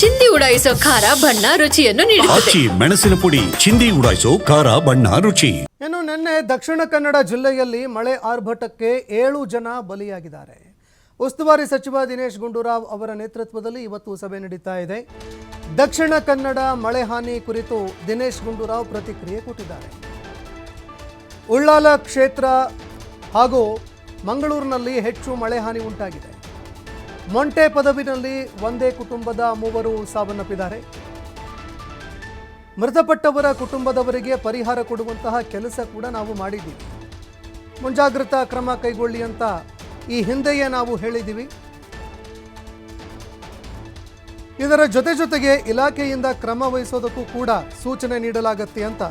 ಚಿಂದಿ ಉಡಾಯಿಸೋ ಖಾರ ಬಣ್ಣ ರುಚಿಯನ್ನು ನೀಡುತ್ತದೆ. ಮೆಣಸಿನ ಪುಡಿ ಚಿಂದಿ ಉಡಾಯಿಸೋ ಖಾರ ಬಣ್ಣ ರುಚಿ. ಇನ್ನು ನಿನ್ನೆ ದಕ್ಷಿಣ ಕನ್ನಡ ಜಿಲ್ಲೆಯಲ್ಲಿ ಮಳೆ ಆರ್ಭಟಕ್ಕೆ 7 ಜನ ಬಲಿಯಾಗಿದ್ದಾರೆ. ಉಸ್ತುವಾರಿ ಸಚಿವ ದಿನೇಶ್ ಗುಂಡೂರಾವ್ ಅವರ ನೇತೃತ್ವದಲ್ಲಿ ಇವತ್ತು ಸಭೆ ನಡೀತಾ ಇದೆ. ದಕ್ಷಿಣ ಕನ್ನಡ ಮಳೆ ಹಾನಿ ಕುರಿತು ದಿನೇಶ್ ಗುಂಡೂರಾವ್ ಪ್ರತಿಕ್ರಿಯೆ ಕೊಟ್ಟಿದ್ದಾರೆ. ಉಳ್ಳಾಲ ಕ್ಷೇತ್ರ ಹಾಗೂ ಮಂಗಳೂರಿನಲ್ಲಿ ಹೆಚ್ಚು ಮಳೆ ಹಾನಿ ಉಂಟಾಗಿದೆ. ಮೊಂಟೆ ಪದವಿನಲ್ಲಿ ಒಂದೇ ಕುಟುಂಬದ 3 ಸಾವನ್ನಪ್ಪಿದ್ದಾರೆ. ಮೃತಪಟ್ಟವರ ಕುಟುಂಬದವರಿಗೆ ಪರಿಹಾರ ಕೊಡುವಂತಹ ಕೆಲಸ ಕೂಡ ನಾವು ಮಾಡಿದ್ದೀವಿ. ಮುಂಜಾಗ್ರತಾ ಕ್ರಮ ಕೈಗೊಳ್ಳಿ ಅಂತ ಈ ಹಿಂದೆಯೇ ನಾವು ಹೇಳಿದ್ದೀವಿ. ಇದರ ಜೊತೆಗೆ ಇಲಾಖೆಯಿಂದ ಕ್ರಮ ವಹಿಸೋದಕ್ಕೂ ಕೂಡ ಸೂಚನೆ ನೀಡಲಾಗುತ್ತೆ ಅಂತ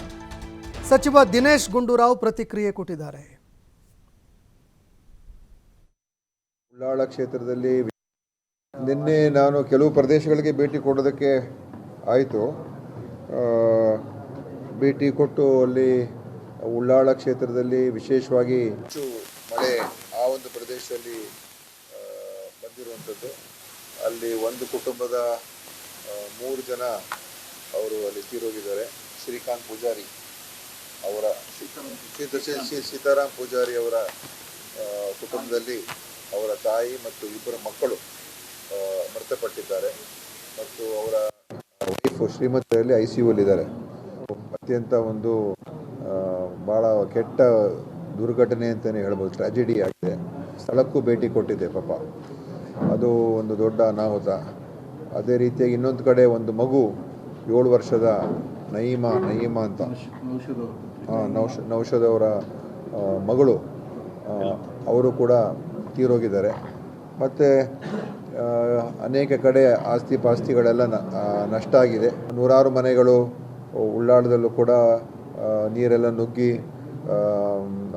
ಸಚಿವ ದಿನೇಶ್ ಗುಂಡೂರಾವ್ ಪ್ರತಿಕ್ರಿಯೆ ಕೊಟ್ಟಿದ್ದಾರೆ. ಉಳ್ಳಾಳ ಕ್ಷೇತ್ರದಲ್ಲಿ ನಿನ್ನೆ ನಾನು ಕೆಲವು ಪ್ರದೇಶಗಳಿಗೆ ಭೇಟಿ ಕೊಡೋದಕ್ಕೆ ಆಯಿತು. ಭೇಟಿ ಕೊಟ್ಟು ಅಲ್ಲಿ ಉಳ್ಳಾಳ ಕ್ಷೇತ್ರದಲ್ಲಿ ವಿಶೇಷವಾಗಿ ಹೆಚ್ಚು ಮಳೆ ಆ ಒಂದು ಪ್ರದೇಶದಲ್ಲಿ ಬಂದಿರುವಂಥದ್ದು. ಅಲ್ಲಿ ಒಂದು ಕುಟುಂಬದ 3 ಜನ ಅವರು ಅಲ್ಲಿ ತೀರೋಗಿದ್ದಾರೆ. ಶ್ರೀಕಾಂತ್ ಪೂಜಾರಿ ಅವರ ಸೀತಾರಾಮ್ ಪೂಜಾರಿ ಅವರ ಕುಟುಂಬದಲ್ಲಿ ಅವರ ತಾಯಿ ಮತ್ತು 2 ಮಕ್ಕಳು ಮೃತಪಟ್ಟಿದ್ದಾರೆ ಮತ್ತು ಅವರ ವೈಫ್ ಶ್ರೀಮತಿಯಲ್ಲಿ ICUವಲ್ಲಿದ್ದಾರೆ. ಅತ್ಯಂತ ಒಂದು ಭಾಳ ಕೆಟ್ಟ ದುರ್ಘಟನೆ ಅಂತಲೇ ಹೇಳ್ಬೋದು, ಟ್ರಾಜಿಡಿ ಆಗಿದೆ. ಸ್ಥಳಕ್ಕೂ ಭೇಟಿ ಕೊಟ್ಟಿದ್ದೆ. ಪಾಪ ಅದು ಒಂದು ದೊಡ್ಡ ಅನಾಹುತ. ಅದೇ ರೀತಿಯಾಗಿ ಇನ್ನೊಂದು ಕಡೆ ಒಂದು ಮಗು 7 ವರ್ಷದ ನಯೀಮಾ ಅಂತ ನೌಷದ್ ಅವರ ಮಗಳು ಅವರು ಕೂಡ ತೀರೋಗಿದ್ದಾರೆ. ಮತ್ತು ಅನೇಕ ಕಡೆ ಆಸ್ತಿ ಪಾಸ್ತಿಗಳೆಲ್ಲ ನಷ್ಟ ಆಗಿದೆ. 100 ಮನೆಗಳು ಉಳ್ಳಾಳದಲ್ಲೂ ಕೂಡ ನೀರೆಲ್ಲ ನುಗ್ಗಿ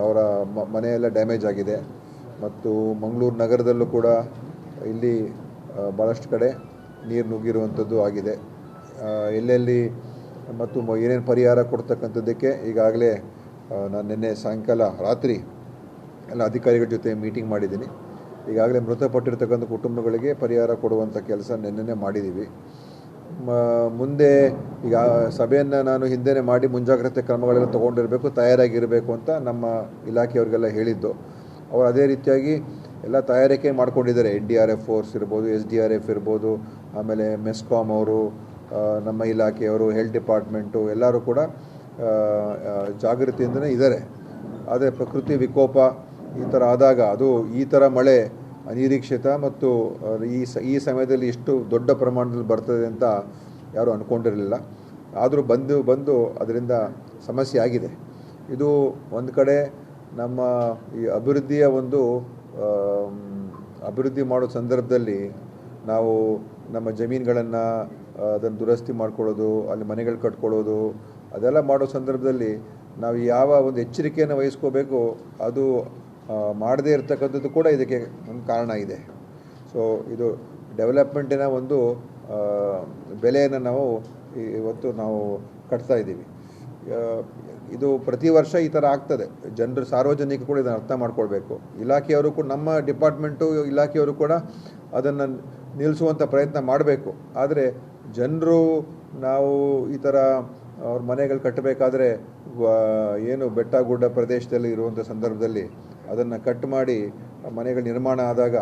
ಅವರ ಮನೆಯೆಲ್ಲ ಡ್ಯಾಮೇಜ್ ಆಗಿದೆ. ಮತ್ತು ಮಂಗಳೂರು ನಗರದಲ್ಲೂ ಕೂಡ ಇಲ್ಲಿ ಭಾಳಷ್ಟು ಕಡೆ ನೀರು ನುಗ್ಗಿರುವಂಥದ್ದು ಆಗಿದೆ. ಎಲ್ಲೆಲ್ಲಿ ಮತ್ತು ಏನೇನು ಪರಿಹಾರ ಕೊಡ್ತಕ್ಕಂಥದ್ದಕ್ಕೆ ಈಗಾಗಲೇ ನಾನು ನಿನ್ನೆ ಸಾಯಂಕಾಲ ರಾತ್ರಿ ಎಲ್ಲ ಅಧಿಕಾರಿಗಳ ಜೊತೆ ಮೀಟಿಂಗ್ ಮಾಡಿದ್ದೀನಿ. ಈಗಾಗಲೇ ಮೃತಪಟ್ಟಿರ್ತಕ್ಕಂಥ ಕುಟುಂಬಗಳಿಗೆ ಪರಿಹಾರ ಕೊಡುವಂಥ ಕೆಲಸ ನಿನ್ನೆ ಮಾಡಿದ್ದೀವಿ. ಮುಂದೆ ಈಗ ಸಭೆಯನ್ನು ನಾನು ಹಿಂದೆನೇ ಮಾಡಿ ಮುಂಜಾಗ್ರತೆ ಕ್ರಮಗಳೆಲ್ಲ ತೊಗೊಂಡಿರಬೇಕು, ತಯಾರಾಗಿರಬೇಕು ಅಂತ ನಮ್ಮ ಇಲಾಖೆಯವ್ರಿಗೆಲ್ಲ ಹೇಳಿದ್ದು. ಅವರು ಅದೇ ರೀತಿಯಾಗಿ ಎಲ್ಲ ತಯಾರಿಕೆ ಮಾಡ್ಕೊಂಡಿದ್ದಾರೆ. NDRF ಫೋರ್ಸ್ ಇರ್ಬೋದು, SDRF ಇರ್ಬೋದು, ಆಮೇಲೆ ಮೆಸ್ಕಾಮ್ ಅವರು, ನಮ್ಮ ಇಲಾಖೆಯವರು, ಹೆಲ್ತ್ ಡಿಪಾರ್ಟ್ಮೆಂಟು ಎಲ್ಲರೂ ಕೂಡ ಜಾಗೃತಿಯಿಂದನೇ ಇದ್ದಾರೆ. ಆದರೆ ಪ್ರಕೃತಿ ವಿಕೋಪ ಈ ಥರ ಆದಾಗ, ಅದು ಈ ಥರ ಮಳೆ ಅನಿರೀಕ್ಷಿತ ಮತ್ತು ಈ ಸಮಯದಲ್ಲಿ ಇಷ್ಟು ದೊಡ್ಡ ಪ್ರಮಾಣದಲ್ಲಿ ಬರ್ತದೆ ಅಂತ ಯಾರೂ ಅಂದ್ಕೊಂಡಿರಲಿಲ್ಲ. ಆದರೂ ಬಂದು ಅದರಿಂದ ಸಮಸ್ಯೆ ಆಗಿದೆ. ಇದು ಒಂದು ಕಡೆ ನಮ್ಮ ಈ ಅಭಿವೃದ್ಧಿಯ ಒಂದು ಅಭಿವೃದ್ಧಿ ಮಾಡೋ ಸಂದರ್ಭದಲ್ಲಿ ನಾವು ನಮ್ಮ ಜಮೀನುಗಳನ್ನು ಅದನ್ನು ದುರಸ್ತಿ ಮಾಡ್ಕೊಳ್ಳೋದು, ಅಲ್ಲಿ ಮನೆಗಳು ಕಟ್ಕೊಳ್ಳೋದು, ಅದೆಲ್ಲ ಮಾಡೋ ಸಂದರ್ಭದಲ್ಲಿ ನಾವು ಯಾವ ಒಂದು ಎಚ್ಚರಿಕೆಯನ್ನು ವಹಿಸ್ಕೋಬೇಕು ಅದು ಮಾಡದೇ ಇರತಕ್ಕಂಥದ್ದು ಕೂಡ ಇದಕ್ಕೆ ಒಂದು ಕಾರಣ ಇದೆ. ಸೊ ಇದು ಡೆವಲಪ್ಮೆಂಟಿನ ಒಂದು ಬೆಲೆಯನ್ನು ನಾವು ಇವತ್ತು ನಾವು ಕಟ್ತಾ ಇದ್ದೀವಿ. ಇದು ಪ್ರತಿ ವರ್ಷ ಈ ಥರ ಆಗ್ತದೆ. ಜನರು, ಸಾರ್ವಜನಿಕರು ಕೂಡ ಇದನ್ನು ಅರ್ಥ ಮಾಡ್ಕೊಳ್ಬೇಕು. ಇಲಾಖೆಯವರು ಕೂಡ, ನಮ್ಮ ಡಿಪಾರ್ಟ್ಮೆಂಟು ಇಲಾಖೆಯವರು ಕೂಡ ಅದನ್ನು ನಿಲ್ಲಿಸುವಂಥ ಪ್ರಯತ್ನ ಮಾಡಬೇಕು. ಆದರೆ ಜನರು ನಾವು ಈ ಥರ ಅವ್ರ ಮನೆಗಳು ಕಟ್ಟಬೇಕಾದ್ರೆ ಏನು ಬೆಟ್ಟ ಗುಡ್ಡ ಪ್ರದೇಶದಲ್ಲಿ ಇರುವಂಥ ಸಂದರ್ಭದಲ್ಲಿ ಅದನ್ನು ಕಟ್ ಮಾಡಿ ಮನೆಗಳ ನಿರ್ಮಾಣ ಆದಾಗ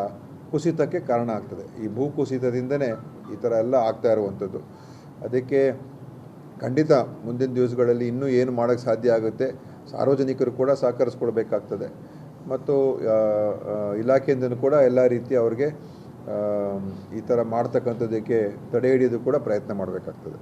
ಕುಸಿತಕ್ಕೆ ಕಾರಣ ಆಗ್ತದೆ. ಈ ಭೂ ಕುಸಿತದಿಂದನೇ ಈ ಥರ ಎಲ್ಲ ಆಗ್ತಾ ಇರುವಂಥದ್ದು. ಅದಕ್ಕೆ ಖಂಡಿತ ಮುಂದಿನ ದಿವಸಗಳಲ್ಲಿ ಇನ್ನೂ ಏನು ಮಾಡೋಕ್ಕೆ ಸಾಧ್ಯ ಆಗುತ್ತೆ, ಸಾರ್ವಜನಿಕರು ಕೂಡ ಸಹಕರಿಸ್ಕೊಳ್ಬೇಕಾಗ್ತದೆ. ಮತ್ತು ಇಲಾಖೆಯಿಂದನೂ ಕೂಡ ಎಲ್ಲ ರೀತಿ ಅವ್ರಿಗೆ ಈ ಥರ ಮಾಡ್ತಕ್ಕಂಥದ್ದಕ್ಕೆ ತಡೆ ಹಿಡಿಯೋದು ಕೂಡ ಪ್ರಯತ್ನ ಮಾಡಬೇಕಾಗ್ತದೆ.